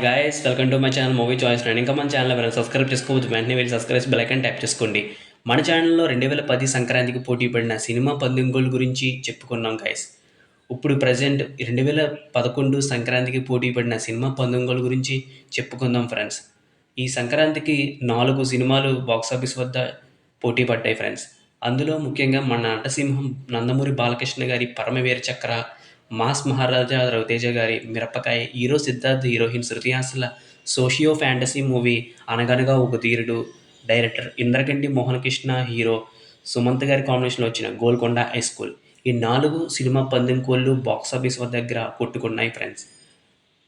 Guys, welcome to my channel movie choice. నేను ఇంకా మన ఛానల్ ఎవరైనా సబ్స్క్రైబ్ చేసుకోవద్దు, వెంటనే వెళ్ళి సబ్స్క్రైబ్ బెల్ ఐకాన్ ట్యాప్ చేసుకోండి. మన ఛానల్లో 2010 సంక్రాంతికి పోటీ పడిన సినిమా 19 గురించి చెప్పుకున్నాం గైస్. ఇప్పుడు ప్రజెంట్ 2011 సంక్రాంతికి పోటీ పడిన సినిమా 19 గురించి చెప్పుకుందాం ఫ్రెండ్స్. ఈ సంక్రాంతికి 4 సినిమాలు బాక్సాఫీస్ వద్ద పోటీ పడ్డాయి ఫ్రెండ్స్. అందులో ముఖ్యంగా మన నటసింహం నందమూరి బాలకృష్ణ గారి పరమవీర చక్ర, మాస్ మహారాజా రవితేజ గారి మిరపకాయ, హీరో సిద్ధార్థ్, హీరోయిన్ శృతి హాసన్ల సోషియో ఫ్యాంటసీ మూవీ అనగనగా ఒక ధీరుడు, డైరెక్టర్ ఇంద్రగంటి మోహన్ కృష్ణ, హీరో సుమంత్ గారి కాంబినేషన్లో వచ్చిన గోల్కొండ హై స్కూల్. ఈ 4 సినిమా 19 కోళ్ళు బాక్సాఫీస్ దగ్గర కొట్టుకున్నాయి ఫ్రెండ్స్.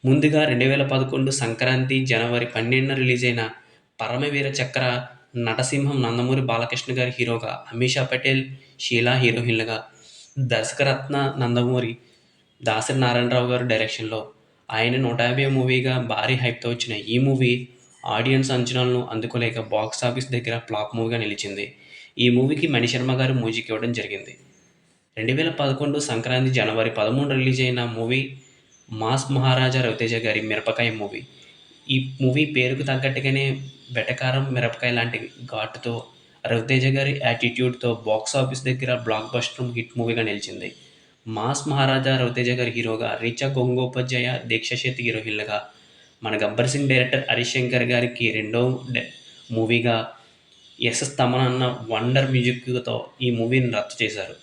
ముందుగా 2011 సంక్రాంతి జనవరి 12న రిలీజ్ అయిన పరమవీర చక్ర, నటసింహం నందమూరి బాలకృష్ణ గారి హీరోగా, అమీషా పటేల్, షీలా హీరోయిన్లుగా, దర్శకరత్న నందమూరి దాసరి నారాయణరావు గారు డైరెక్షన్లో ఆయన 150 మూవీగా భారీ హైప్తో వచ్చిన ఈ మూవీ ఆడియన్స్ అంచనాలను అందుకోలేక బాక్సాఫీస్ దగ్గర ఫ్లాప్ మూవీగా నిలిచింది. ఈ మూవీకి మణిశర్మ గారు మ్యూజిక్ ఇవ్వడం జరిగింది. 2011 సంక్రాంతి జనవరి 13 రిలీజ్ అయిన మూవీ మాస్ మహారాజా రవితేజ గారి మిరపకాయ మూవీ. ఈ మూవీ పేరుకు తగ్గట్టుగానే వెటకారం మిరపకాయ లాంటి ఘాటుతో, రవితేజ గారి యాటిట్యూడ్తో బాక్సాఫీస్ దగ్గర బ్లాక్ బస్టర్ హిట్ మూవీగా నిలిచింది. మాస్ మహారాజా రవితేజ గారి హీరోగా, రీచా గంగోపాధ్యాయ, దీక్షశెట్టి హీరోయిన్లుగా, మన గబ్బర్ సింగ్ డైరెక్టర్ హరిశంకర్ గారికి రెండో మూవీగా ఎస్ఎస్ తమన్ అన్న వండర్ మ్యూజిక్తో ఈ మూవీని రద్దు చేశారు.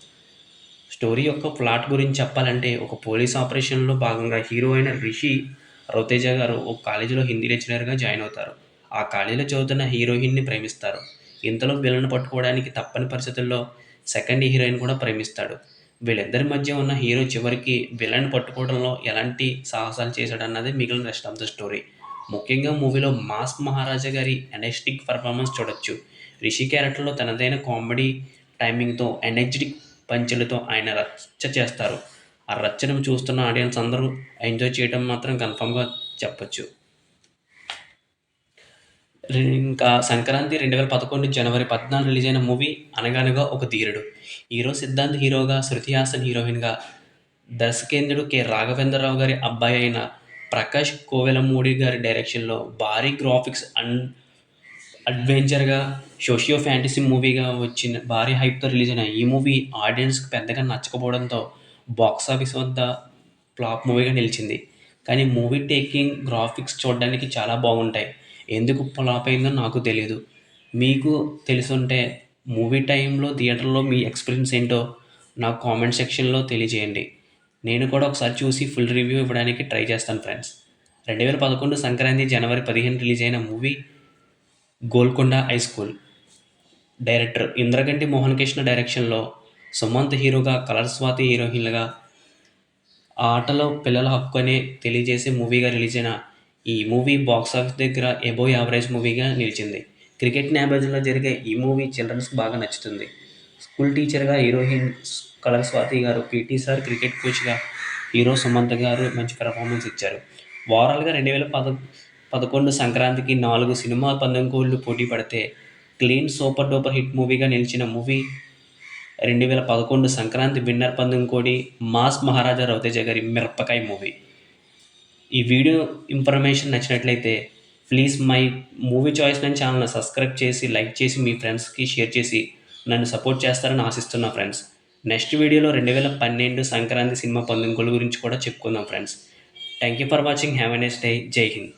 స్టోరీ యొక్క ప్లాట్ గురించి చెప్పాలంటే, ఒక పోలీస్ ఆపరేషన్లో భాగంగా హీరో అయిన రిషి రవితేజ గారు ఒక కాలేజీలో హిందీ లెక్చరర్గా జాయిన్ అవుతారు. ఆ కాలేజీలో చదువుతున్న హీరోయిన్ని ప్రేమిస్తారు. ఇంతలో విలన్ పట్టుకోవడానికి తప్పని పరిస్థితుల్లో సెకండ్ హీరోయిన్ కూడా ప్రేమిస్తాడు. వీళ్ళిద్దరి మధ్య ఉన్న హీరో చివరికి విలన్ పట్టుకోవడంలో ఎలాంటి సాహసాలు చేశాడన్నది మిగిలిన రెస్ట్ ఆఫ్ ద స్టోరీ. ముఖ్యంగా మూవీలో మాస్ మహారాజా గారి ఎనర్జెటిక్ పర్ఫార్మెన్స్ చూడొచ్చు. రిషి క్యారెక్టర్లో తనదైన కామెడీ టైమింగ్తో, ఎనర్జెటిక్ పంచులతో ఆయన రచ్చ చేస్తారు. ఆ రచ్చను చూస్తున్న ఆడియన్స్ అందరూ ఎంజాయ్ చేయడం మాత్రం కన్ఫామ్గా చెప్పొచ్చు. ఇంకా సంక్రాంతి 2011 జనవరి 14 రిలీజ్ అయిన మూవీ అనగనగా ఒక ధీరుడు. హీరో సిద్ధార్థ్ హీరోగా, శృతి హాసన్ హీరోయిన్గా, దర్శకేంద్రుడు కె రాఘవేంద్రరావు గారి అబ్బాయి అయిన ప్రకాష్ కోవెలమూడి గారి డైరెక్షన్లో భారీ గ్రాఫిక్స్ అండ్ అడ్వెంచర్గా సోషియో ఫ్యాంటసీ మూవీగా వచ్చిన భారీ హైప్తో రిలీజ్ అయిన ఈ మూవీ ఆడియన్స్కి పెద్దగా నచ్చకపోవడంతో బాక్సాఫీస్ వద్ద ఫ్లాప్ మూవీగా నిలిచింది. కానీ మూవీ టేకింగ్, గ్రాఫిక్స్ చూడడానికి చాలా బాగుంటాయి. ఎందుకు ఫ్లాప్ అయిందో నాకు తెలియదు. మీకు తెలుసుంటే మూవీ టైంలో థియేటర్లో మీ ఎక్స్పీరియన్స్ ఏంటో నాకు కామెంట్ సెక్షన్లో తెలియజేయండి. నేను కూడా ఒకసారి చూసి ఫుల్ రివ్యూ ఇవ్వడానికి ట్రై చేస్తాను ఫ్రెండ్స్. 2011 సంక్రాంతి జనవరి 15 రిలీజ్ అయిన movie Golconda high school. Director Indraganti Mohan Krishna డైరెక్షన్లో సుమంత్ హీరోగా, కలర్ స్వాతి హీరోయిన్లుగా, ఆటలో పిల్లల హక్కు అనే తెలియజేసే మూవీగా రిలీజ్ అయిన ఈ మూవీ బాక్సాఫీస్ దగ్గర ఎబో యావరేజ్ మూవీగా నిలిచింది. క్రికెట్ నేపథ్యంలో జరిగే ఈ మూవీ చిల్డ్రన్స్కి బాగా నచ్చుతుంది. స్కూల్ టీచర్గా హీరోయిన్ కలర్ స్వాతి గారు, పీటీ సార్ క్రికెట్ కోచ్గా హీరో సుమంత్ గారు మంచి పెర్ఫార్మెన్స్ ఇచ్చారు. ఓవరాల్గా 2011 సంక్రాంతికి 4 సినిమా 19 కోళ్ళు పోటీ పడితే క్లీన్ సూపర్ డూపర్ హిట్ మూవీగా నిలిచిన మూవీ 2011 సంక్రాంతి విన్నర్ 19 కోడి మాస్ మహారాజా రవితేజ గారి మిరపకాయ మూవీ. ఈ వీడియో ఇన్ఫర్మేషన్ నచ్చినట్లయితే ప్లీజ్ మై మూవీ చాయిస్ అనే ఛానల్ని సబ్స్క్రైబ్ చేసి, లైక్ చేసి, మీ ఫ్రెండ్స్కి షేర్ చేసి నన్ను సపోర్ట్ చేస్తారని ఆశిస్తున్నా ఫ్రెండ్స్. నెక్స్ట్ వీడియోలో 2012 సంక్రాంతి సినిమా 19 గురించి కూడా చెప్పుకుందాం friends. Thank you for watching. Have a nice day. జై హింద్.